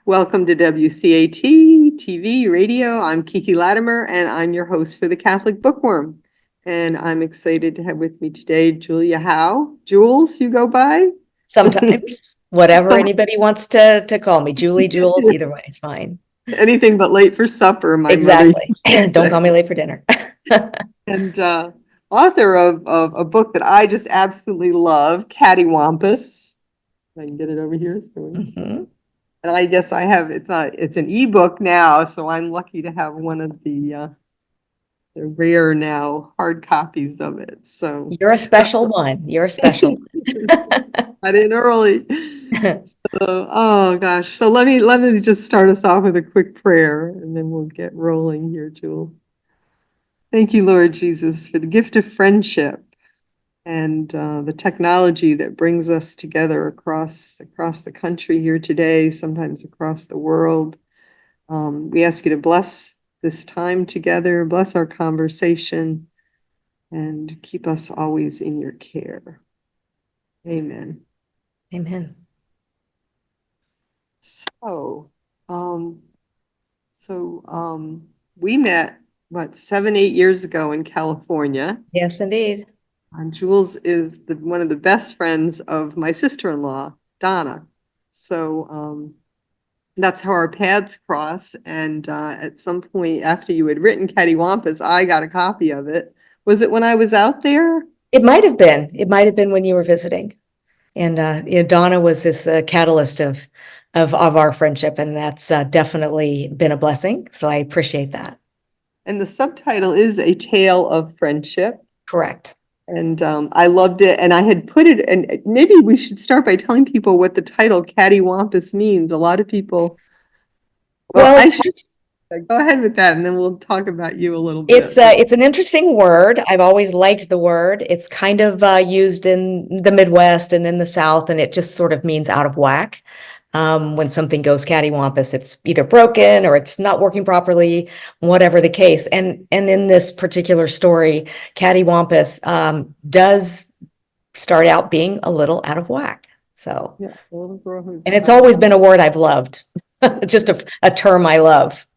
Welcome to WCAT TV radio. I'm Kiki Latimer, and I'm your host for the Catholic Bookworm. And I'm excited to have with me today Julia Howe. Jules, you go by? Sometimes, whatever anybody wants to call me, Julie, Jules, either way, it's fine. Anything but late for supper, my Exactly. mother. Don't call me late for dinner. And author of a book that I just absolutely love, Catty Wompus. I can get it over here. Mm-hmm. And I guess I have it's an ebook now, so I'm lucky to have one of the rare now hard copies of it. So You're a special one. You're a special one. I didn't early. So, oh gosh. So let me just start us off with a quick prayer, and then we'll get rolling here, Jules. Thank you, Lord Jesus, for the gift of friendship and the technology that brings us together across the country here today, sometimes across the world. We ask you to bless this time together, bless our conversation, and keep us always in your care. Amen. Amen. So, we met, 7-8 years ago in California. Yes, indeed. And Jules is one of the best friends of my sister-in-law, Donna. So that's how our paths cross. And at some point after you had written Catty Wompus, I got a copy of it. Was it when I was out there? It might have been. It might have been when you were visiting. And Donna was this catalyst of our friendship, and that's definitely been a blessing. So I appreciate that. And the subtitle is A Tale of Friendship. Correct. And I loved it. And I had put it, and maybe we should start by telling people what the title Catty Wompus means. A lot of people, I should go ahead with that, and then we'll talk about you a little bit. It's an interesting word. I've always liked the word. It's kind of used in the Midwest and in the South, and it just sort of means out of whack. When something goes cattywampus, it's either broken or it's not working properly, whatever the case. And in this particular story, cattywampus does start out being a little out of whack. So, yeah, and it's always been a word I've loved, just a term I love.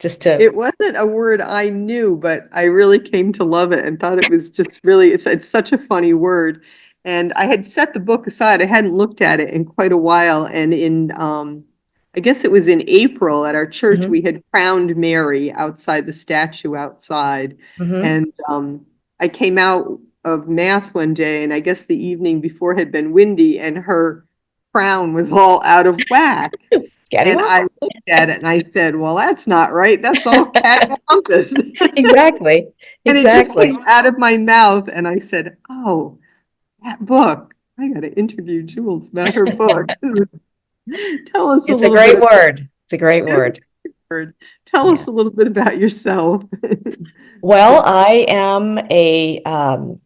It wasn't a word I knew, but I really came to love it and thought it was just really, it's such a funny word. And I had set the book aside. I hadn't looked at it in quite a while. And in, I guess it was in April at our church, Mm-hmm. we had crowned Mary outside the statue outside. Mm-hmm. And I came out of Mass one day, and I guess the evening before had been windy, and her crown was all out of whack. And I looked at it and I said, well, that's not right. That's all cattywampus. Exactly. And it just came out of my mouth. And I said, oh, that book. I got to interview Jules about her book. Tell us It's a great word. It's a great word. Tell us a little bit about yourself. Well, I am a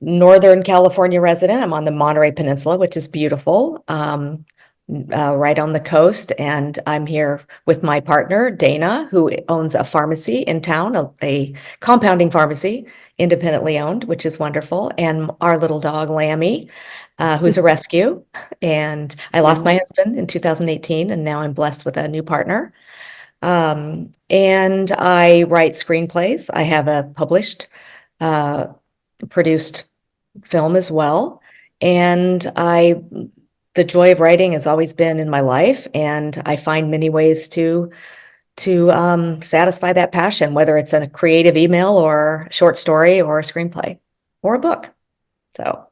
Northern California resident. I'm on the Monterey Peninsula, which is beautiful, right on the coast. And I'm here with my partner, Dana, who owns a pharmacy in town, a compounding pharmacy, independently owned, which is wonderful. And our little dog, Lammy, who's a rescue. And I lost my husband in 2018, and now I'm blessed with a new partner. And I write screenplays. I have a published, produced film as well. And the joy of writing has always been in my life, and I find many ways to satisfy that passion, whether it's a creative email or short story or a screenplay or a book. So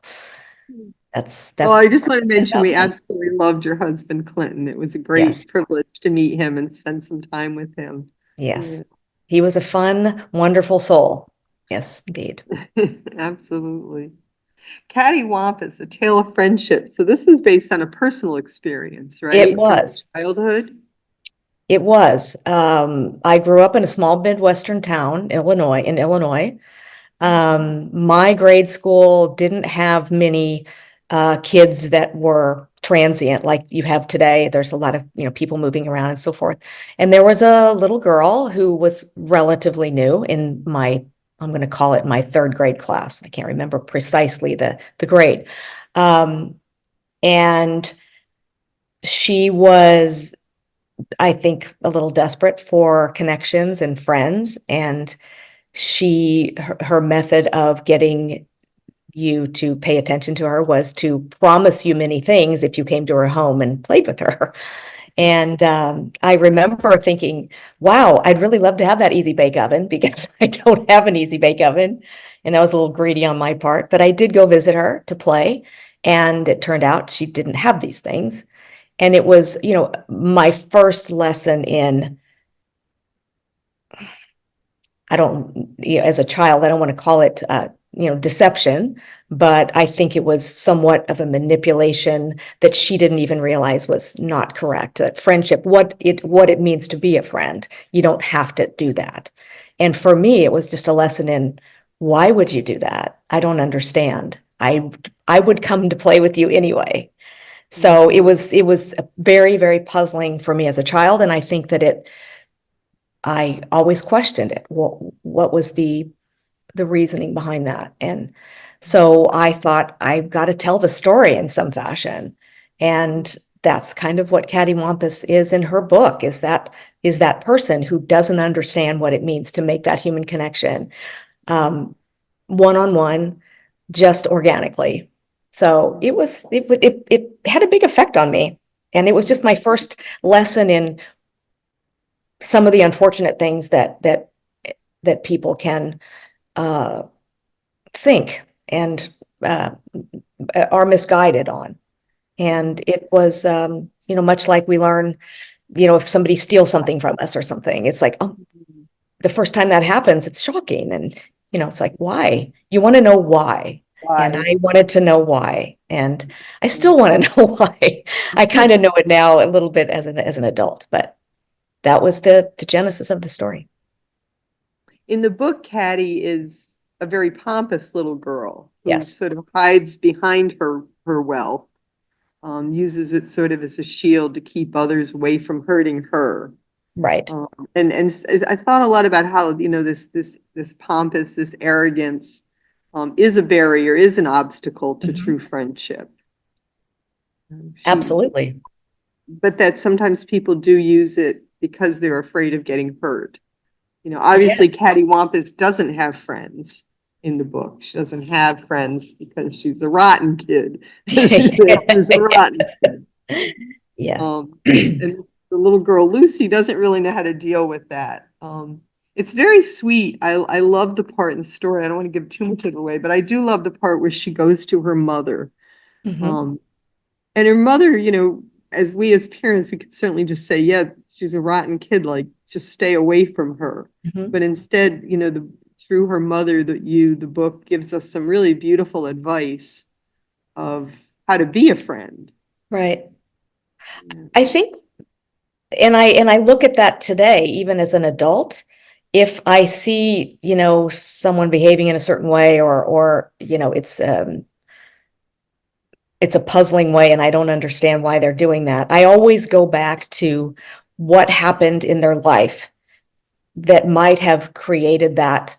that's well, I just want to mention we absolutely loved your husband, Clinton. It was a great privilege to meet him and spend some time with him. Yes. He was a fun, wonderful soul. Yes, indeed. Absolutely. Catty Wompus, A Tale of Friendship. So this was based on a personal experience, right? It was. From childhood? It was. I grew up in a small Midwestern town, in Illinois. My grade school didn't have many kids that were transient like you have today. There's a lot of, people moving around and so forth. And there was a little girl who was relatively new in I'm going to call it my third grade class. I can't remember precisely the grade. And she was I think, a little desperate for connections and friends. And her method of getting you to pay attention to her was to promise you many things if you came to her home and played with her. And I remember thinking, wow, I'd really love to have that easy bake oven, because I don't have an easy bake oven. And that was a little greedy on my part, but I did go visit her to play. And it turned out she didn't have these things. And it was, my first lesson in, as a child, I don't want to call it, deception, but I think it was somewhat of a manipulation that she didn't even realize was not correct. That friendship, what it means to be a friend, you don't have to do that. And for me, it was just a lesson in, why would you do that? I don't understand. I would come to play with you anyway. So it was very, very puzzling for me as a child, and I think that I always questioned it. What was the reasoning behind that? And so I thought, I've got to tell the story in some fashion. And that's kind of what Catty Wompus is in her book, is that person who doesn't understand what it means to make that human connection, one-on-one, just organically. So it had a big effect on me. And it was just my first lesson in some of the unfortunate things that people can think and are misguided on. And it was, much like we learn, if somebody steals something from us or something, it's like, oh, the first time that happens, it's shocking. And, it's like, why? You want to know why. And I wanted to know why. And I still want to know why. I kind of know it now a little bit as an adult, but that was the genesis of the story. In the book, Catty is a very pompous little girl who Yes. sort of hides behind her wealth, uses it sort of as a shield to keep others away from hurting her. Right. And I thought a lot about how, this pompous, this arrogance is a barrier, is an obstacle to true friendship. Absolutely. But that sometimes people do use it because they're afraid of getting hurt. Obviously, Catty Wompus doesn't have friends in the book. She doesn't have friends because she's a rotten kid. She's a rotten kid. Yes. And the little girl, Lucy, doesn't really know how to deal with that. It's very sweet. I love the part in the story. I don't want to give too much of it away, but I do love the part where she goes to her mother. And her mother, as parents, we could certainly just say, yeah, she's a rotten kid, like, just stay away from her. But instead, through her mother, the book gives us some really beautiful advice of how to be a friend. Right. I think, and I look at that today, even as an adult, if I see, someone behaving in a certain way, or it's a puzzling way and I don't understand why they're doing that, I always go back to what happened in their life that might have created that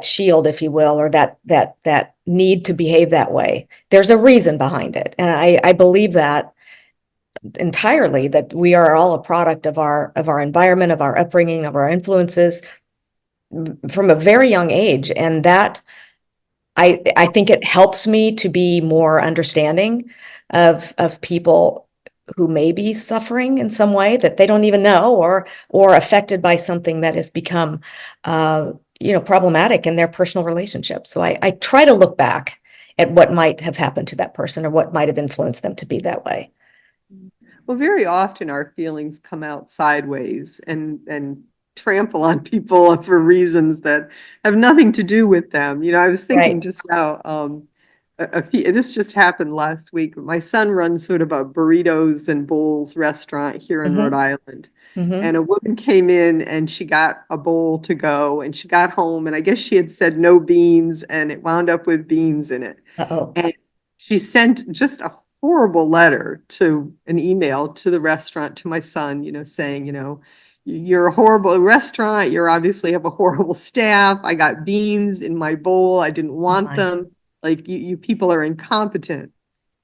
shield, if you will, or that need to behave that way. There's a reason behind it. And I believe that entirely, that we are all a product of our environment, of our upbringing, of our influences from a very young age. And that I think it helps me to be more understanding of people who may be suffering in some way that they don't even know, or affected by something that has become problematic in their personal relationships. So I try to look back at what might have happened to that person, or what might have influenced them to be that way. Well, very often our feelings come out sideways and trample on people for reasons that have nothing to do with them. I was thinking just now, this just happened last week. My son runs sort of a burritos and bowls restaurant here in Rhode Island. And a woman came in and she got a bowl to go, and she got home, and I guess she had said no beans, and it wound up with beans in it. And she sent just a horrible letter, to an email to the restaurant, to my son, saying, you're a horrible restaurant. You obviously have a horrible staff. I got beans in my bowl. I didn't want them. Like, you people are incompetent.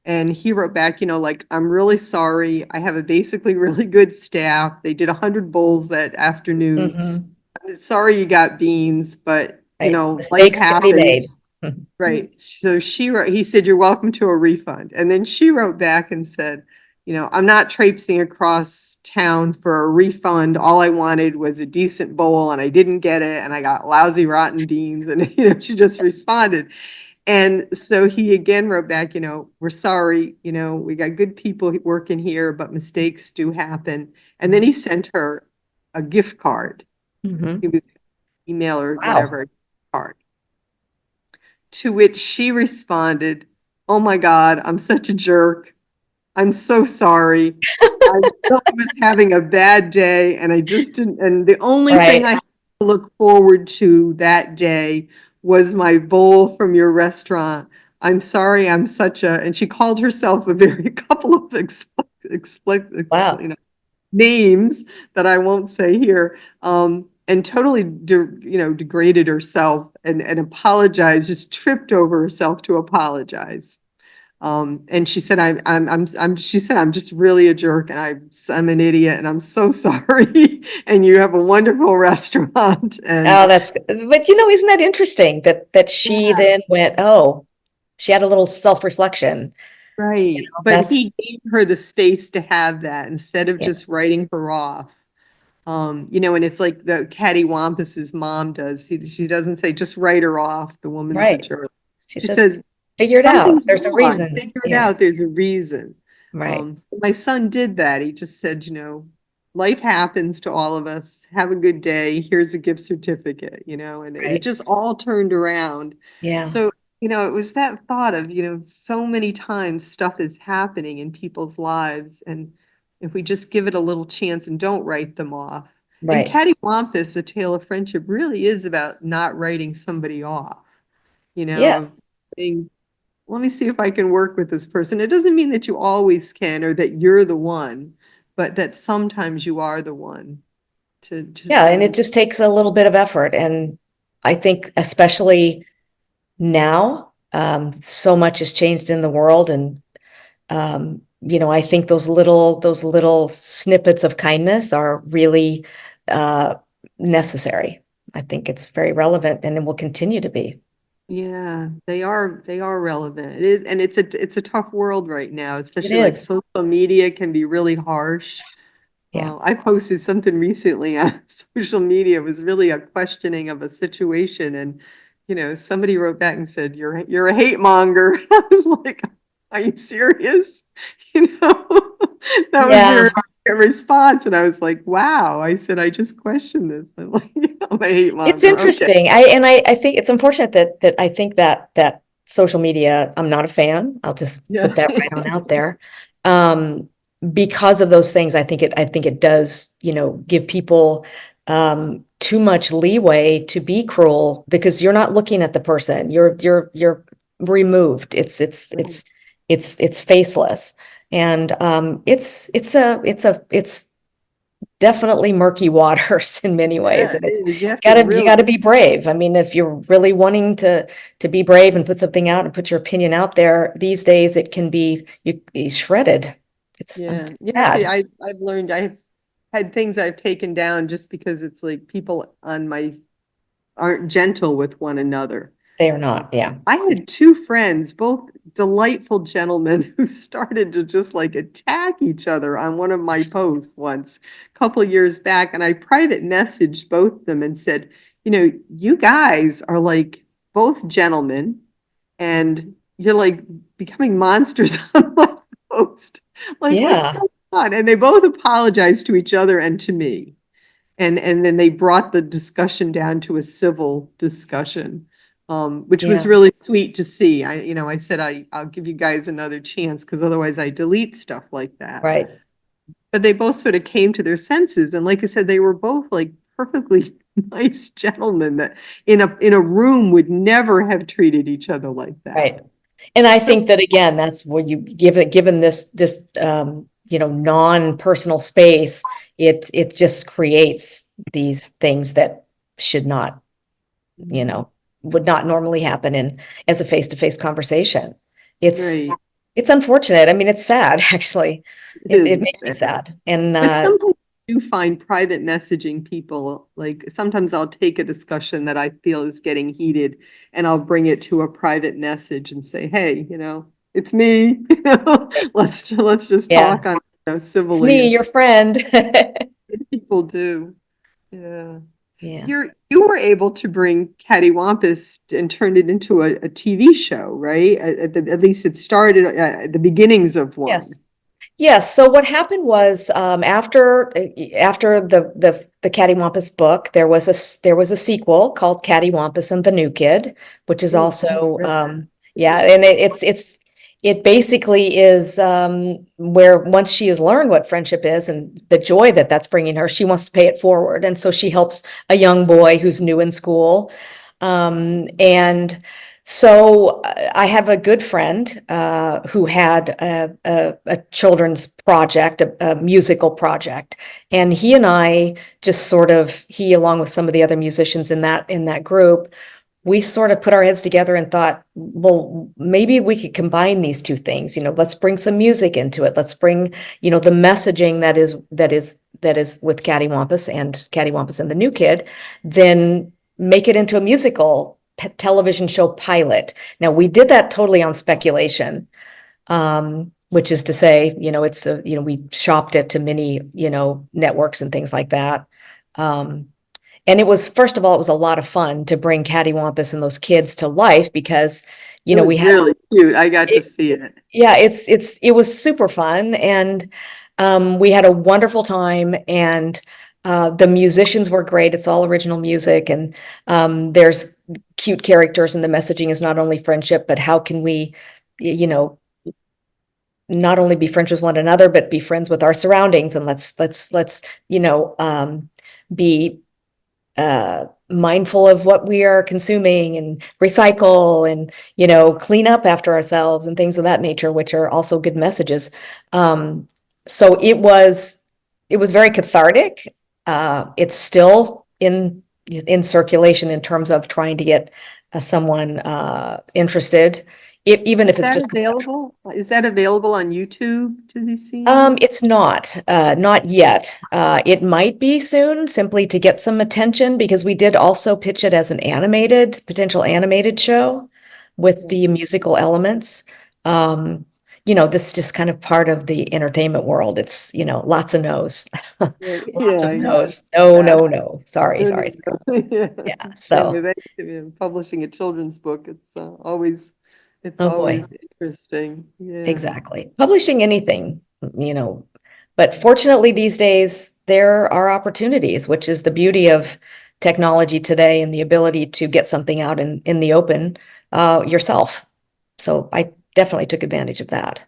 And he wrote back, like, I'm really sorry. I have a basically really good staff. They did 100 bowls that afternoon. Mhm. I'm sorry you got beans, but, Right. life Mistakes can be made. happens. Right. So he said, you're welcome to a refund. And then she wrote back and said, I'm not traipsing across town for a refund. All I wanted was a decent bowl and I didn't get it. And I got lousy, rotten beans. And, she just responded. And so he again wrote back, we're sorry, we got good people working here, but mistakes do happen. And then he sent her a gift card. Mhm. He was email or Wow. whatever card. To which she responded, oh my God, I'm such a jerk. I'm so sorry. I really was having a bad day and I just didn't, and the only thing I Right. had to look forward to that day was my bowl from your restaurant. I'm sorry, I'm such a, and she called herself a couple of Wow. names that I won't say here, and totally degraded herself and apologized, just tripped over herself to apologize. And she said, she said, I'm just really a jerk and I'm an idiot and I'm so sorry. And you have a wonderful restaurant. And Oh, but isn't that interesting that she yeah, then went, oh, she had a little self-reflection. right. But he That's, gave her the space to have that instead of yeah, just writing her off. And it's like the Catty Wampus's mom does. She doesn't say, just write her off. The woman's a right. jerk. She She says, says, figure it out. something's There's a wrong. reason. Figure it Yeah, out. There's a reason. right, So my son did that. He just said, life happens to all of us. Have a good day. Here's a gift certificate, and it right. just all turned around. Yeah, So, it was that thought of, so many times stuff is happening in people's lives. And if we just give it a little chance and don't write them off. And right. Catty Wampus, A Tale of Friendship, really is about not writing somebody off, of Yes. saying, let me see if I can work with this person. It doesn't mean that you always can or that you're the one, but that sometimes you are the one to Yeah, and sort it of, just takes a little bit of effort. And I think especially now, so much has changed in the world. And I think those little snippets of kindness are really necessary. I think it's very relevant and it will continue to be. yeah, they are relevant. It is, and it's a tough world right now, It especially like is. social media can be really harsh. Yeah. I posted something recently on social media. It was really a questioning of a situation, and somebody wrote back and said, "You're a hate monger." I was like, "Are you serious?" You know, that was Yeah. their response, and I was like, "Wow!" I said, "I just questioned this." I'm like, "I'm a hate It's monger." Okay, interesting. I think it's unfortunate that I think that social media, I'm not a fan. I'll just yeah, put that right on out there. Um, because of those things, I think it does, give people too much leeway to be cruel because you're not looking at the person. You're removed. It's faceless. And it's definitely murky waters in many ways, yeah, and it it's is. You have to you really, gotta be brave. I mean, if you're really wanting to be brave and put something out and put your opinion out there, these days it can be shredded. It's yeah, you have to. sad. I've learned. I've had things I've taken down just because it's like people on my aren't gentle with one another. They are not. Yeah, I had two friends, both delightful gentlemen, who started to just like attack each other on one of my posts once, a couple of years back. And I private messaged both of them and said, you guys are like both gentlemen and you're like becoming monsters on my post. Like, what's yeah, going on? And they both apologized to each other and to me. And then they brought the discussion down to a civil discussion, which was yeah. really sweet to see. I said I'll give you guys another chance because otherwise I delete stuff like that. Right. But they both sort of came to their senses, and like I said, they were both like perfectly nice gentlemen that in a room would never have treated each other like that. Right. And I So think that again, that's where you given this non-personal space, it just creates these things that should not, would not normally happen in as a face-to-face conversation. It's right. It's unfortunate. I mean, it's sad, actually. It makes me It's sad. And But sometimes I do find private messaging people, like sometimes I'll take a discussion that I feel is getting heated and I'll bring it to a private message and say, hey, it's me, let's just yeah, talk on, it's me, civilly. your friend. And people do. Yeah. Yeah. You were able to bring Catty Wampus and turn it into a TV show, right? At least it started at the beginnings of one. Yes. Yes. So what happened was after the Catty Wampus book, there was a sequel called Catty Wampus and the New Kid, which is Ooh, I also read that. yeah, and it basically is where once she has learned what friendship is and the joy that that's bringing her, she wants to pay it forward, and so she helps a young boy who's new in school, and. So I have a good friend who had a children's project, a musical project, and he and I just sort of he along with some of the other musicians in that group, we sort of put our heads together and thought, well, maybe we could combine these two things. Let's bring some music into it. Let's bring the messaging that is with Catty Wampus and the New Kid, then make it into a musical television show pilot. Now we did that totally on speculation, which is to say, we shopped it to many, networks and things like that. And it was, first of all, it was a lot of fun to bring Catty Wampus and those kids to life because, It was we had, really cute. I got to see it. yeah, it was super fun. And we had a wonderful time, and the musicians were great. It's all original music, and there's cute characters, and the messaging is not only friendship, but how can we, you know, not only be friends with one another, but be friends with our surroundings, and let's be mindful of what we are consuming and recycle and clean up after ourselves and things of that nature, which are also good messages. So it was very cathartic. It's still in circulation in terms of trying to get someone interested, even if it's just available? Is that available on YouTube to be seen? It's not yet. It might be soon, simply to get some attention, because we did also pitch it as an potential animated show with the musical elements. This is just kind of part of the entertainment world. It's, lots of no's. Lots of I know. no's. No, no, no. Sorry. Yeah. Yeah. So, Publishing a children's book, it's oh boy. always interesting. Yeah. Exactly. Publishing anything, but fortunately these days there are opportunities, which is the beauty of technology today and the ability to get something out in the open yourself. So I definitely took advantage of that.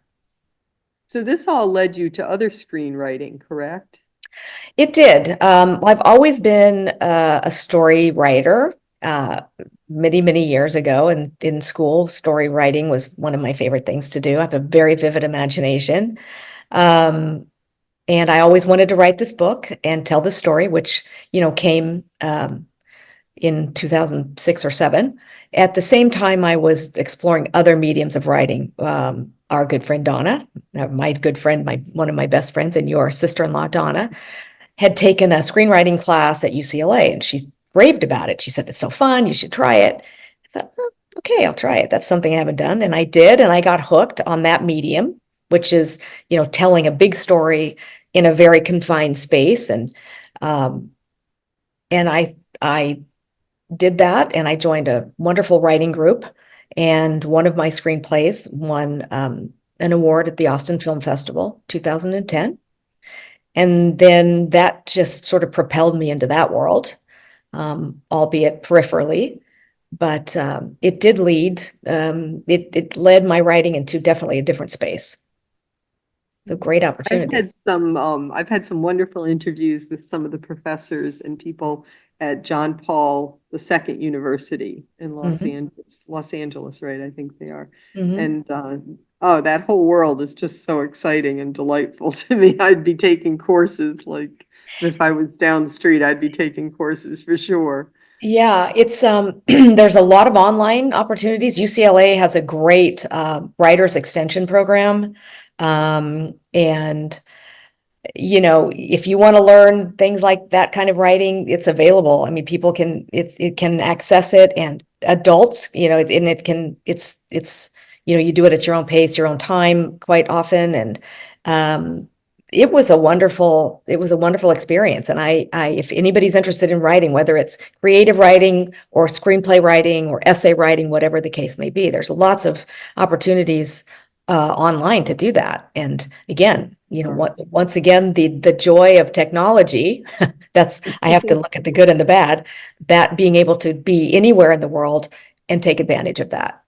So this all led you to other screenwriting, correct? It did. I've always been a story writer. Many, many years ago, and in school, story writing was one of my favorite things to do. I have a very vivid imagination. And I always wanted to write this book and tell this story, which, came in 2006 or 7. At the same time, I was exploring other mediums of writing. Our good friend Donna, my good friend, one of my best friends, and your sister-in-law Donna, had taken a screenwriting class at UCLA, and she raved about it. She said, it's so fun, you should try it. I thought, oh, okay, I'll try it. That's something I haven't done. And I did, and I got hooked on that medium, which is, telling a big story in a very confined space. And I did that, and I joined a wonderful writing group. And one of my screenplays won an award at the Austin Film Festival, 2010. And then that just sort of propelled me into that world, albeit peripherally. But it did it led my writing into definitely a different space. It's a great opportunity. I've had some wonderful interviews with some of the professors and people at John Paul II University in Los Angeles, right? I think they are. Mhm. And that whole world is just so exciting and delightful to me. I'd be taking courses, like if I was down the street, I'd be taking courses for sure. Yeah, it's there's a lot of online opportunities. UCLA has a great writers extension program. And if you want to learn things like that kind of writing, it's available. I mean, people can it can access it, and adults, and it can it's you do it at your own pace, your own time quite often. And it was a wonderful experience. And I if anybody's interested in writing, whether it's creative writing or screenplay writing or essay writing, whatever the case may be, there's lots of opportunities online to do that. And again, once again, the joy of technology, I have to look at the good and the bad, that being able to be anywhere in the world and take advantage of that.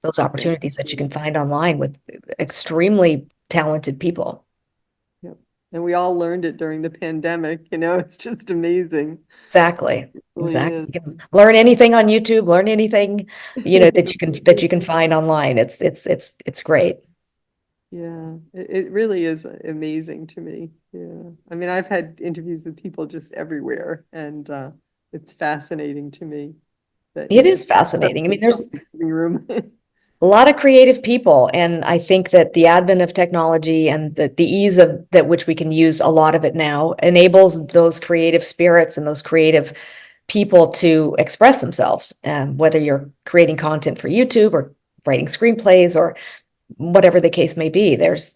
Those opportunities that you can find online with extremely talented people. Yep. And we all learned it during the pandemic, it's just amazing. Exactly. Really Exactly. is. You can learn anything on YouTube, learn anything, that you can find online. It's great. Yeah, it really is amazing to me. Yeah. I mean, I've had interviews with people just everywhere, and it's fascinating to me that, It is fascinating. I mean, there's living room. a lot of creative people, and I think that the advent of technology and the ease of that which we can use a lot of it now enables those creative spirits and those creative people to express themselves. Whether you're creating content for YouTube or writing screenplays or whatever the case may be, there's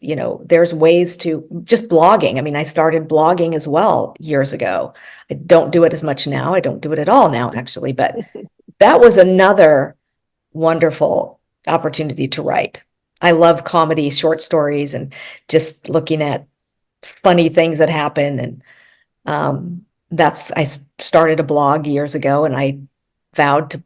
ways to just blogging. I mean, I started blogging as well years ago. I don't do it as much now. I don't do it at all now, actually, but that was another wonderful opportunity to write. I love comedy, short stories, and just looking at funny things that happen. And I started a blog years ago, and I vowed to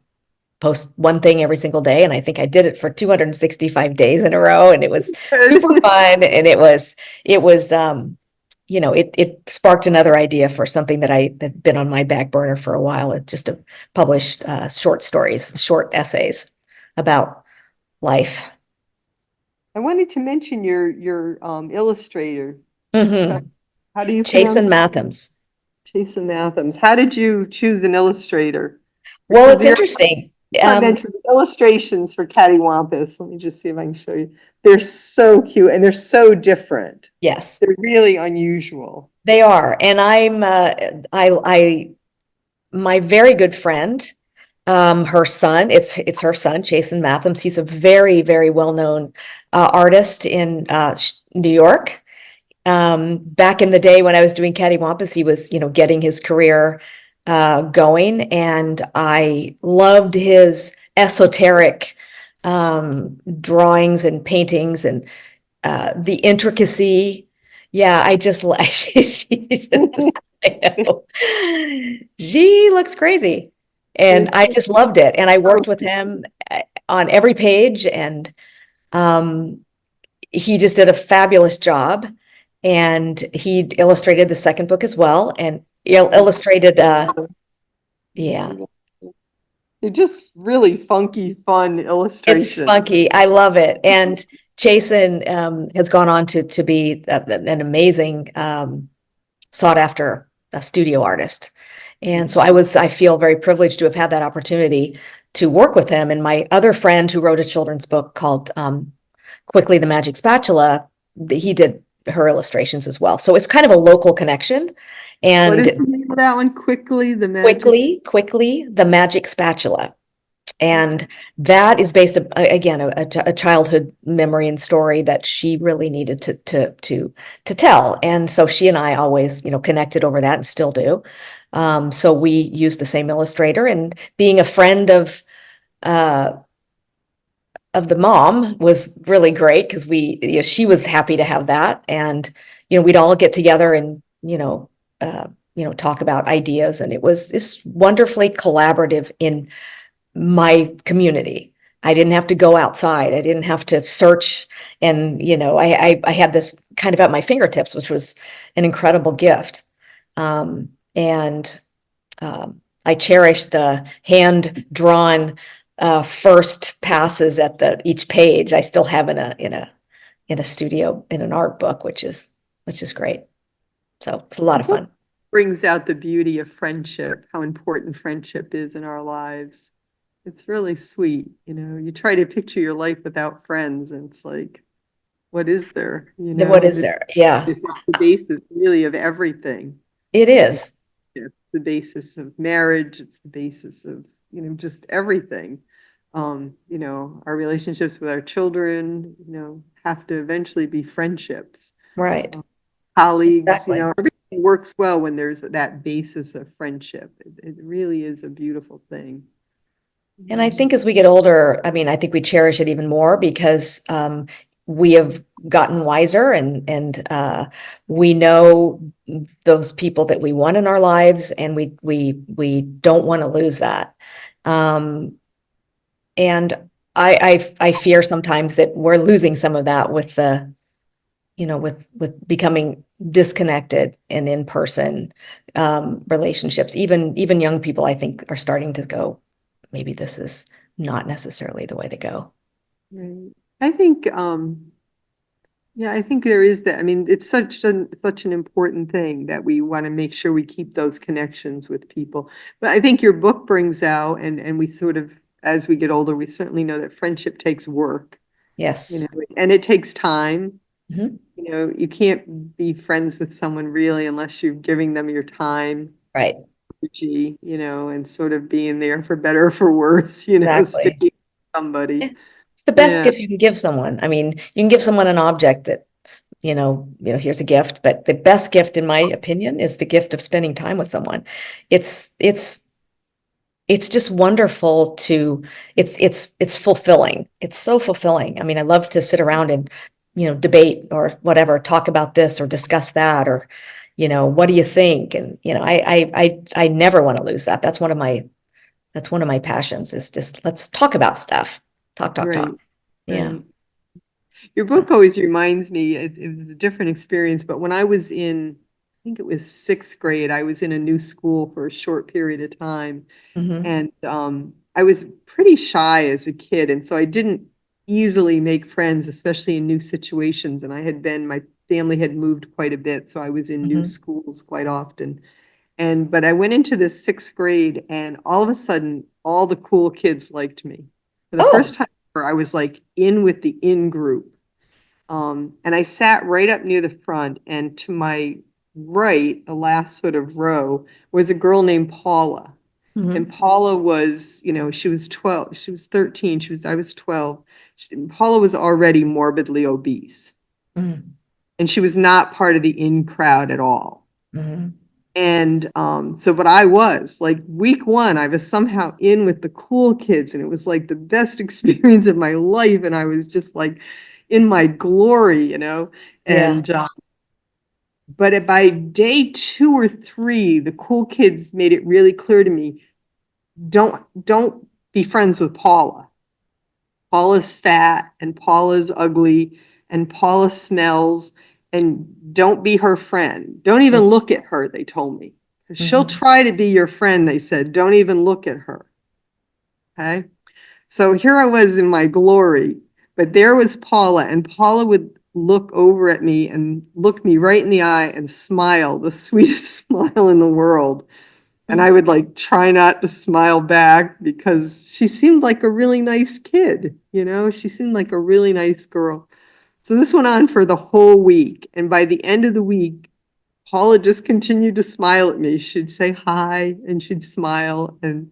post one thing every single day. And I think I did it for 265 days in a row. And it was super fun. And it sparked another idea for something that had been on my back burner for a while, just to publish short stories, short essays about life. I wanted to mention your illustrator. Mm-hmm. How do you Jason pronounce Mathams. Jason Mathams? How did you choose an illustrator? Well, Because it's interesting. I mentioned illustrations for Catty Wompus. Let me just see if I can show you. They're so cute and they're so different. Yes, They're really unusual. they are. And my very good friend, her son, it's her son, Jason Mathams. He's a very, very well-known artist in New York. Back in the day when I was doing Catty Wompus, he was, getting his career going, and I loved his esoteric drawings and paintings and the intricacy. Yeah, I just like I know. She looks crazy, and I just loved it. And I worked with him on every page, and um, he just did a fabulous job. And he illustrated the second book as well, and illustrated. Yeah, They're just really funky, fun illustrations. it's funky. I love it. And Jason has gone on to be an amazing sought after studio artist. And so I feel very privileged to have had that opportunity to work with him. And my other friend who wrote a children's book called Quickly, the Magic Spatula, he did her illustrations as well. So it's kind of a local connection. And what is the name of that one? Quickly, the Magic Spatula. And that is based, again, a childhood memory and story that she really needed to tell. And so she and I always, connected over that, and still do. So we use the same illustrator, and being a friend of the mom was really great, because she was happy to have that. And, we'd all get together and, talk about ideas. And it was this wonderfully collaborative in my community. I didn't have to go outside. I didn't have to search. And, I had this kind of at my fingertips, which was an incredible gift. And I cherish the hand-drawn first passes at each page. I still have in a studio, in an art book, which is great. So it's a lot of fun. brings out the beauty of friendship, how important friendship is in our lives. It's really sweet. You try to picture your life without friends, and it's like, what is there? What is there? Yeah, It's the basis really of everything. it is. It's the basis of marriage. It's the basis of, just everything. Our relationships with our children, have to eventually be friendships. Right. Colleagues, Exactly. everything works well when there's that basis of friendship. It really is a beautiful thing. And I think as we get older, I mean, I think we cherish it even more because we have gotten wiser and we know those people that we want in our lives, and we don't want to lose that. And I fear sometimes that we're losing some of that with the, with becoming disconnected and in-person relationships. Even young people, I think, are starting to go, maybe this is not necessarily the way to go. Right. I think, yeah, I think there is that. I mean, it's such an important thing that we want to make sure we keep those connections with people. But I think your book brings out, and we sort of, as we get older, we certainly know that friendship takes work, Yes. and it takes time. Mhm. You can't be friends with someone really unless you're giving them your time, Right. energy, and sort of being there for better or for worse, Exactly. sticking with somebody. It's the best Yeah, gift you can give someone. I mean, you can give someone an object that, here's a gift, but the best gift, in my opinion, is the gift of spending time with someone. It's just wonderful to, it's fulfilling. It's so fulfilling. I mean, I love to sit around and, debate or whatever, talk about this or discuss that, or, what do you think? And, I never want to lose that. That's one of my passions, is just, let's talk about stuff. Talk, right, talk. Yeah. right. Your So, book always reminds me, it was a different experience, but when I was I think it was sixth grade, I was in a new school for a short period of time. mhm, And I was pretty shy as a kid. And so I didn't easily make friends, especially in new situations. And my family had moved quite a bit. So I was in new mhm. schools quite often. But I went into the sixth grade, and all of a sudden, all the cool kids liked me. For the first Oh, time ever, I was like in with the in group. And I sat right up near the front, and to my right, the last sort of row, was a girl named Paula. And mhm, Paula was, she was 12, she was 13, I was 12. Paula was already morbidly obese, mhm, and she was not part of the in crowd at all. mhm. And but I was like, week one, I was somehow in with the cool kids, and it was like the best experience of my life. And I was just like in my glory. Yeah. And but by day two or three, the cool kids made it really clear to me, don't be friends with Paula. Paula's fat, and Paula's ugly, and Paula smells, and don't be her friend. Don't even look at her, they told me. She'll Mhm. try to be your friend, they said. Don't even look at her. Okay. So here I was in my glory, but there was Paula, and Paula would look over at me and look me right in the eye and smile, the sweetest smile in the world. And I would like try not to smile back because she seemed like a really nice kid. She seemed like a really nice girl. So this went on for the whole week. And by the end of the week, Paula just continued to smile at me. She'd say hi and she'd smile. And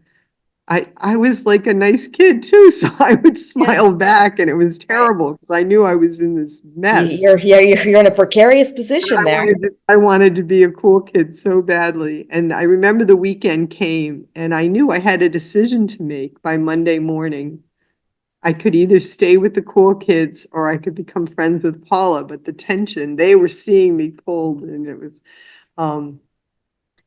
I was like a nice kid too. So I would Yeah. smile back, and it was Right. terrible because I knew I was in this mess. You're in a precarious position I there. wanted to be a cool kid so badly. And I remember the weekend came, and I knew I had a decision to make by Monday morning. I could either stay with the cool kids or I could become friends with Paula. But the tension, they were seeing me cold, and it was, um,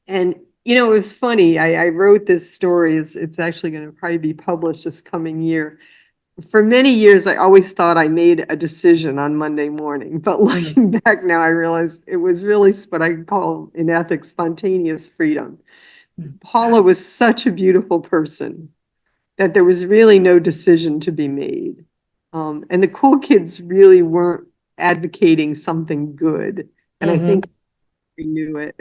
and it was funny. I wrote this story. It's actually going to probably be published this coming year. For many years, I always thought I made a decision on Monday morning, but Mhm. looking back now, I realize it was really what I call in ethics spontaneous freedom. Paula was such a beautiful person that there was really no decision to be made. And the cool kids really weren't advocating something good. And I Mhm. think we knew it.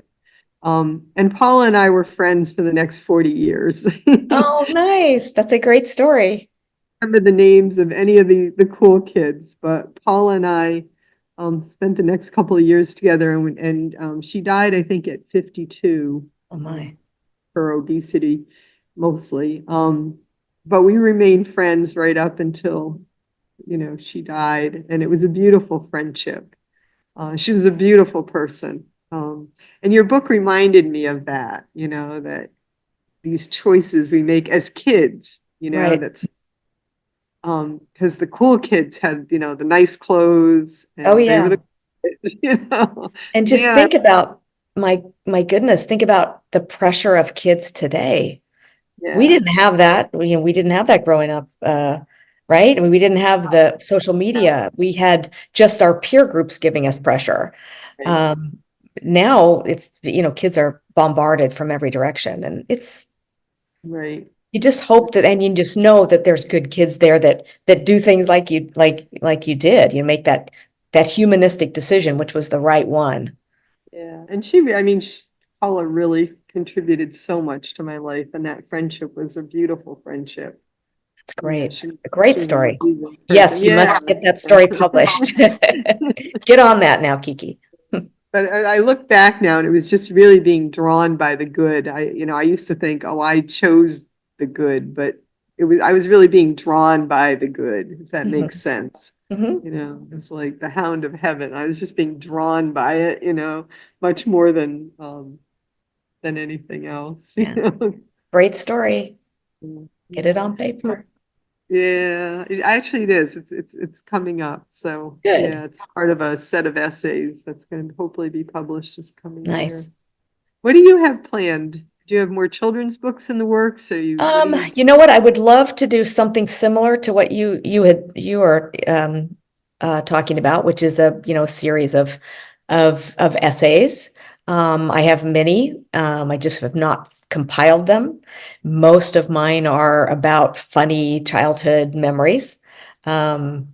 And Paula and I were friends for the next 40 years. Oh, nice. That's a great story. Remember the names of any of the cool kids, but Paula and I spent the next couple of years together, and she died, I think, at 52. Oh my. Her obesity, mostly. But we remained friends right up until, she died, and it was a beautiful friendship. She was a beautiful person. And your book reminded me of that, that these choices we make as kids, Right. that's because the cool kids had, the nice clothes, Oh, and they were yeah. the kids, And just Yeah, think about my goodness, think about the pressure of kids today. We yeah. didn't have that. We didn't have that growing up, right? I mean, we didn't have the social media. We had just our peer groups giving us pressure. Right, Um, Now it's, kids are bombarded from every direction, and right. you just hope that, and you just know that there's good kids there that do things like you did. You make that humanistic decision, which was the right one. Yeah, and Paula really contributed so much to my life, and that friendship was a beautiful friendship. It's Yeah, great. A great she was an story. amazing person. Yes, you Yeah. must get that story published. Get on that now, Kiki. But I look back now, and it was just really being drawn by the good. I used to think, oh, I chose the good, but I was really being drawn by the good, if that makes Mhm. sense. Mhm. It's like the hound of heaven. I was just being drawn by it, much more than anything else. Yeah, great story. Get it Yeah. on paper. Yeah, actually it is. It's coming up. So Good. yeah, it's part of a set of essays that's going to hopefully be published this coming year. Nice. What do you have planned? Do you have more children's books in the works? Or what do you? You know what? I would love to do something similar to what you are talking about, which is a series of essays. I have many. I just have not compiled them. Most of mine are about funny childhood memories, and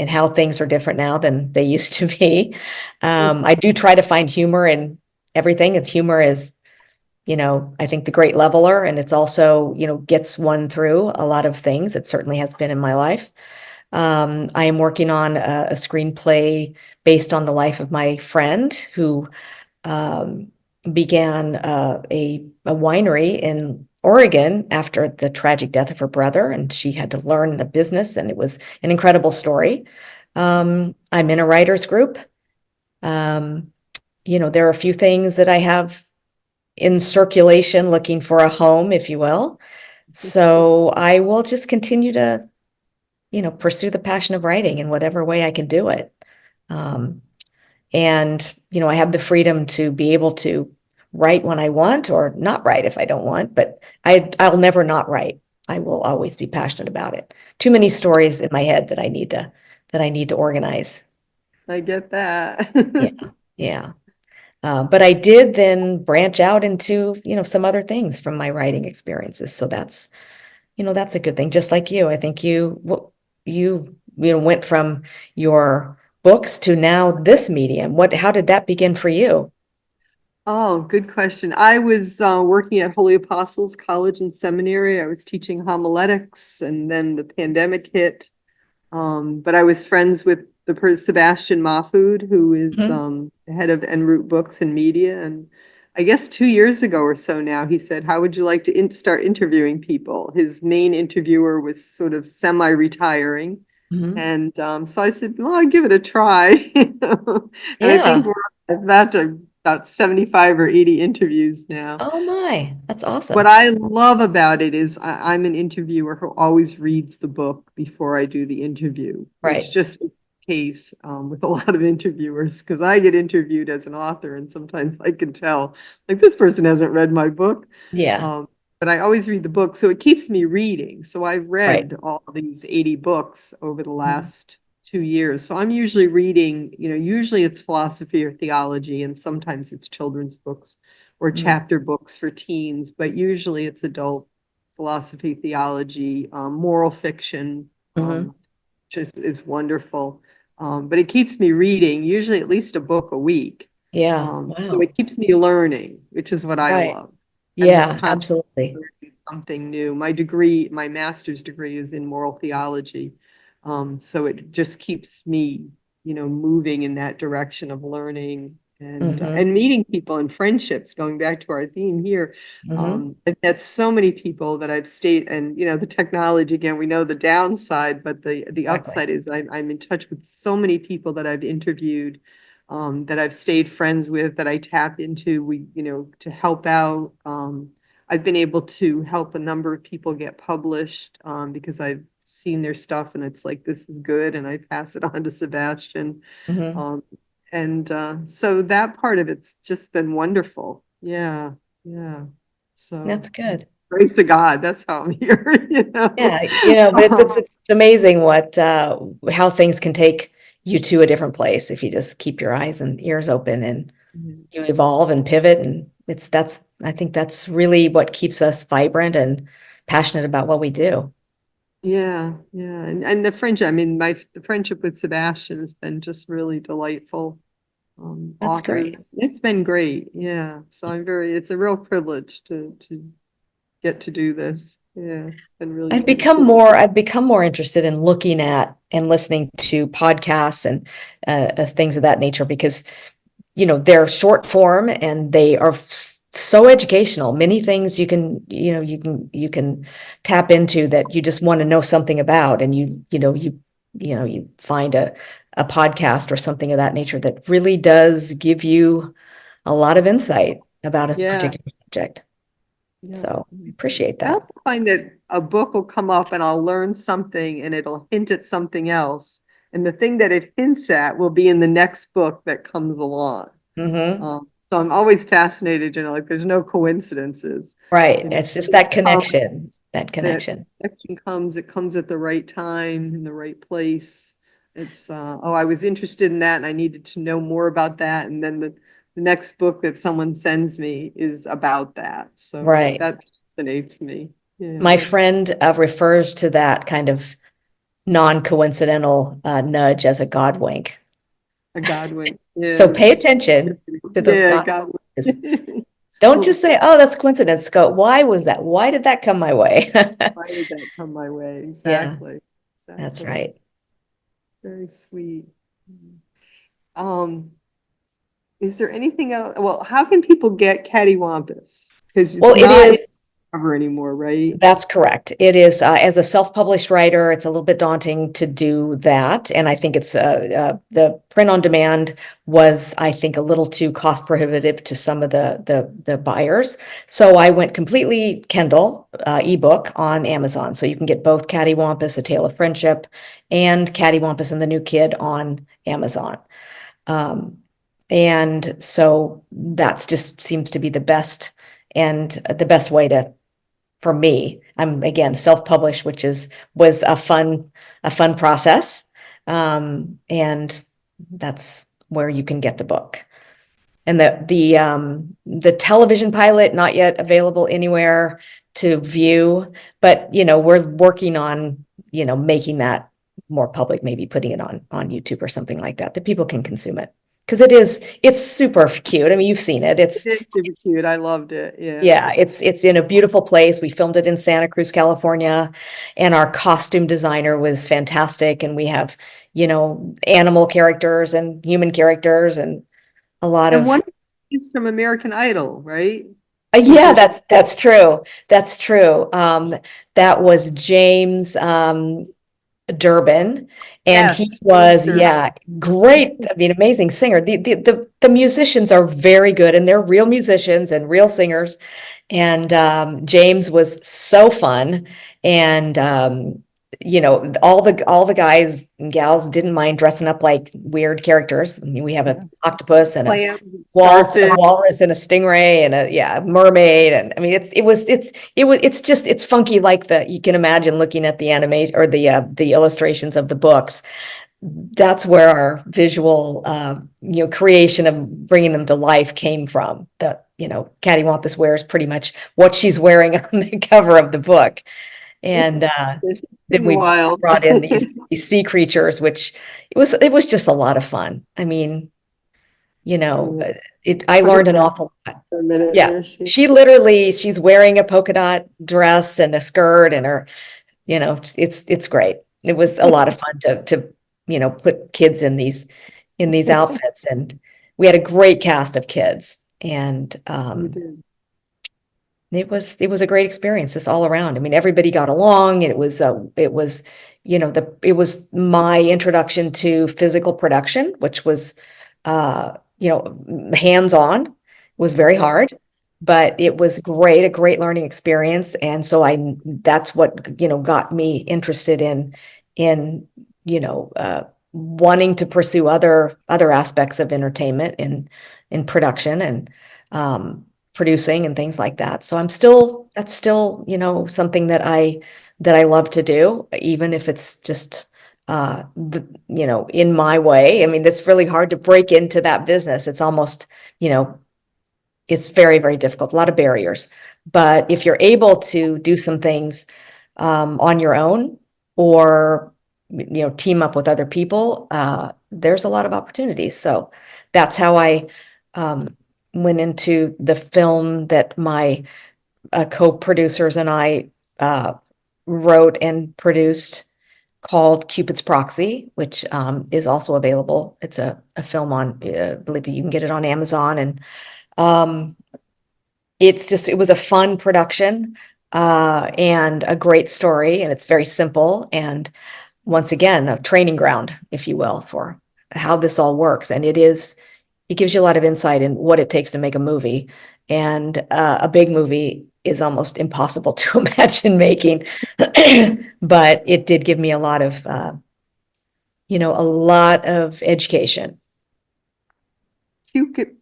how things are different now than they used to be. I do try to find humor in everything. It's humor is I think the great leveler, and it's also, gets one through a lot of things. It certainly has been in my life. I am working on a screenplay based on the life of my friend who um, began a winery in Oregon after the tragic death of her brother, and she had to learn the business, and it was an incredible story. I'm in a writer's group. Um, there are a few things that I have in circulation looking for a home, if you will. So I will just continue to, pursue the passion of writing in whatever way I can do it. Um, and, I have the freedom to be able to write when I want or not write if I don't want, but I'll never not write. I will always be passionate about it. Too many stories in my head that I need to organize. I get that. Yeah. Yeah. But I did then branch out into, some other things from my writing experiences. So that's a good thing. Just like you, I think you went from your books to now this medium. How did that begin for you? Oh, good question. I was working at Holy Apostles College and Seminary. I was teaching homiletics, and then the pandemic hit. But I was friends with Sebastian Mahfood, who is Mhm. the head of En route Books and Media. And I guess 2 years ago or so now, he said, how would you like to start interviewing people? His main interviewer was sort of semi-retiring. Mhm. And so I said, well, I'll give it a try. And I think Yeah. we're about 75 or 80 interviews now. Oh my, that's What awesome. I love about it is I'm an interviewer who always reads the book before I do the interview, which Right. just is the case with a lot of interviewers, because I get interviewed as an author and sometimes I can tell, like, this person hasn't read my book. Yeah. Um, but I always read the book, so it keeps me reading. So I've Right. read all these 80 books over the Mhm. last 2 years. So I'm usually reading, usually it's philosophy or theology, and sometimes it's children's books or Mhm. chapter books for teens, but usually it's adult philosophy, theology, moral fiction, Mhm. which is wonderful. But it keeps me reading, usually at least a book a week. Yeah. So Wow. it keeps me learning, which is what I Right. love. I'm just Yeah, constantly absolutely. learning something new. My master's degree is in moral theology. So it just keeps me, moving in that direction of learning Mm-hmm. and meeting people and friendships, going back to our theme here. Mm-hmm. I've met so many people that I've stayed, and the technology, again, we know the downside, but the Exactly. upside is I'm in touch with so many people that I've interviewed, that I've stayed friends with, that I tap into, to help out. I've been able to help a number of people get published, because I've seen their stuff and it's like, this is good, and I pass it on to Sebastian. Mm-hmm. Um, and so that part of it's just been wonderful. Yeah, yeah. So That's good. grace of God, that's how I'm here. Yeah, but it's amazing what how things can take you to a different place if you just keep your eyes and ears open and you evolve and pivot. And I think that's really what keeps us vibrant and passionate about what we do. Yeah, yeah. And the friendship, the friendship with Sebastian has been just really delightful. That's great. Authors, it's been great. Yeah. So it's a real privilege to get to do this. Yeah, it's been really wonderful. I've become more interested in looking at and listening to podcasts and things of that nature because they're short form and they are so educational. Many things you can tap into that you just want to know something about, and you find a podcast or something of that nature that really does give you a lot of insight about a Yeah, particular subject. yeah. So I appreciate I that. also find that a book will come up and I'll learn something and it'll hint at something else. And the thing that it hints at will be in the next book that comes along. Hmm. So I'm always fascinated, like there's no coincidences. Right. You know, It's just things that come, connection, that that connection. connection comes, it comes at the right time, in the right place. It's, oh, I was interested in that and I needed to know more about that. And then the next book that someone sends me is about that. So Right. that fascinates me. Yeah. My friend refers to that kind of non-coincidental nudge as a God wink. A God wink. So Yeah. pay attention to those Yeah, God God winks. wink. Don't Well, just say, "Oh, that's coincidence." Go, "Why was that? Why did that come my way?" why did that come my way? Yeah, Exactly. that's Exactly. right. Very sweet. Um, is there anything else? Well, how can people get Catty Wampus? Because Well, it's it not in is. cover anymore, right? That's correct. It is, as a self-published writer, it's a little bit daunting to do that. And I think it's the print on demand was, I think, a little too cost prohibitive to some of the buyers. So I went completely Kindle ebook on Amazon. So you can get both Catty Wampus, A Tale of Friendship, and Catty Wampus and the New Kid on Amazon. Um, and so that's just seems to be the best way to for me. I'm again self-published, which was a fun process. And that's where you can get the book. And the television pilot not yet available anywhere to view, but we're working on making that more public, maybe putting it on YouTube or something like that people can consume it. Because it's super cute. I mean, you've seen it. It is super cute. I loved it. Yeah. Yeah, it's in a beautiful place. We filmed it in Santa Cruz, California, and our costume designer was fantastic. And we have, animal characters and human characters and a lot And of one is from American Idol, right? yeah, Musician. that's true. That's true. That was James Durbin, and he Yes, James was, Durden. yeah, great. I mean, amazing singer. The musicians are very good, and they're real musicians and real singers. And James was so fun, and all the guys and gals didn't mind dressing up like weird characters. I mean, we have an octopus and a Clams, a starfish. walrus and a stingray and a mermaid, and I mean it's funky like you can imagine looking at the animation or the illustrations of the books. That's where our visual creation of bringing them to life came from. That Catty Wampus wears pretty much what she's wearing on the cover of the book. And It's then pretty we wild. brought in these sea creatures, which it was just a lot of fun. I mean, you know, Yeah. I learned an awful lot. For a minute Yeah, there, she's wearing a polka dot dress and a skirt and her, it's great. It was a lot of fun to put kids in these outfits, and we had a great cast of kids, and you did. it was a great experience just all around. I mean, everybody got along. It was my introduction to physical production, which was hands-on. It was very hard, but it was a great learning experience. And so that's what, got me interested in wanting to pursue other aspects of entertainment in production and producing and things like that. So that's still, something that I love to do, even if it's just, in my way. I mean, it's really hard to break into that business. It's almost, it's very, very difficult, a lot of barriers. But if you're able to do some things, on your own, or, team up with other people, there's a lot of opportunities. So that's how I, went into the film that my co-producers and I wrote and produced, called Cupid's Proxy, which is also available. It's a film on, I believe you can get it on Amazon, and um, it was a fun production and a great story, and it's very simple, and once again, a training ground, if you will, for how this all works. And it gives you a lot of insight in what it takes to make a movie. And a big movie is almost impossible to imagine making. But it did give me a lot of education.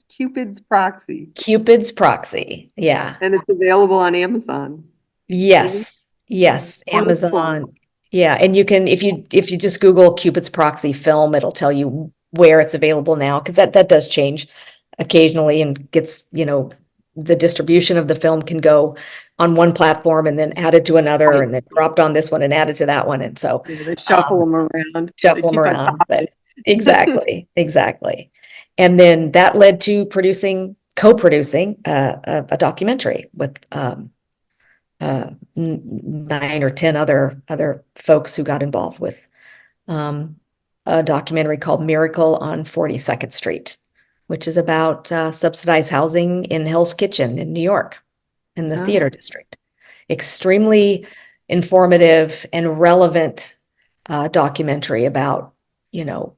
Cupid's Proxy, Cupid's Proxy. Yeah. and it's available on Amazon. Yes. Yes. Wonderful. Amazon. Yeah. And you can, if you just Google Cupid's Proxy film, it'll tell you where it's available now, because that does change occasionally and gets, the distribution of the film can go on one platform and then added to another, Right. and then dropped on this one and added to that one. And so Yeah, they shuffle them around. shuffle them They keep on around. top. But exactly. And then that led to co-producing a documentary with 9 or 10 other folks who got involved with a documentary called Miracle on 42nd Street, which is about subsidized housing in Hell's Kitchen in New York, in the theater district. Extremely informative and relevant documentary about,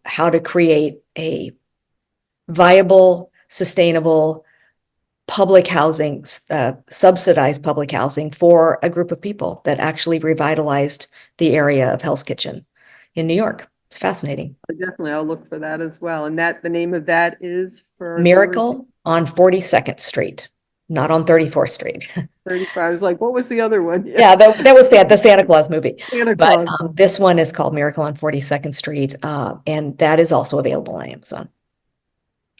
how to create a viable, sustainable public housing, subsidized public housing for a group of people that actually revitalized the area of Hell's Kitchen in New York. It's fascinating. Definitely, I'll look for that as well. And the name of that is for Miracle on 42nd Street, not on 34th Street. 35. I was like, what was the other one? Yeah, that was the Santa Claus movie. Santa But Claus. this one is called Miracle on 42nd Street, and that is also available on Amazon.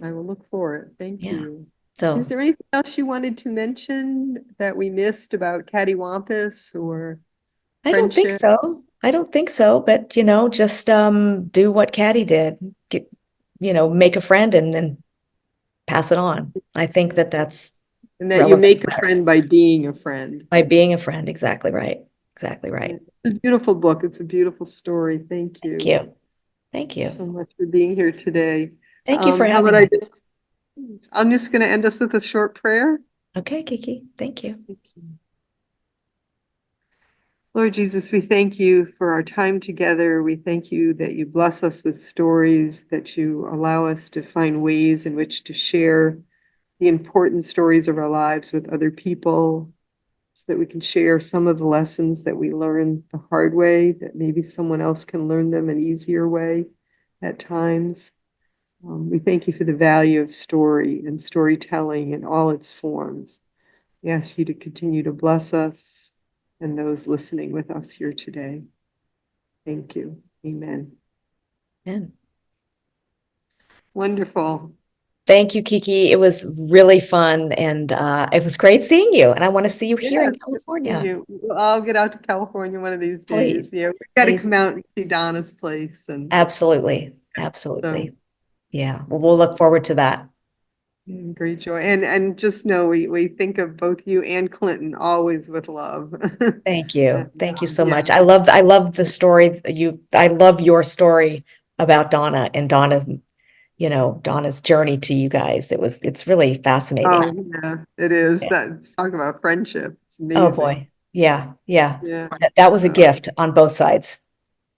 I will look for it. Thank Yeah. you. So Is there anything else you wanted to mention that we missed about Catty Wompus or I don't think friendship? so. I don't think so, but just do what Catty did. Make a friend and then pass it on. I think that's And that you relevant make a matter. friend by being a friend. By being a friend. Exactly right. Exactly right. It's a beautiful book. It's a beautiful story. Thank you. Thank you. Thank you. So much for being here today. Thank you for How having about me. I'm just going to end us with a short prayer. Okay, Kiki. Thank you. Thank you. Lord Jesus, we thank you for our time together. We thank you that you bless us with stories, that you allow us to find ways in which to share the important stories of our lives with other people, so that we can share some of the lessons that we learn the hard way, that maybe someone else can learn them an easier way at times. We thank you for the value of story and storytelling in all its forms. We ask you to continue to bless us and those listening with us here today. Thank you. Amen. Amen. Wonderful. Thank you, Kiki. It was really fun, and it was great seeing you. And I want to see you here in Yeah, California. I'll get out to California one of these days. Please. Yeah, we've got to Please. come out and see Donna's place. And Absolutely. Absolutely. Yeah. Well, we'll look forward to that. Great joy. And just know we think of both you and Clinton always with love. Thank you. And, Thank you so yeah. much. I love the story that I love your story about Donna and Donna's journey to you guys. It's really fascinating. Oh, yeah, it is. Yeah. That's talk about friendship. It's Oh amazing. boy. Yeah. Yeah. Yeah. That was a So, gift on both sides.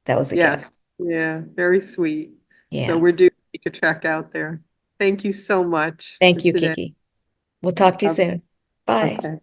That was a gift. yes. Yeah. Very sweet. So Yeah. we're due to take a trek out there. Thank you so much for Thank you, today. Kiki. We'll talk to you Okay. soon. Bye. Okay.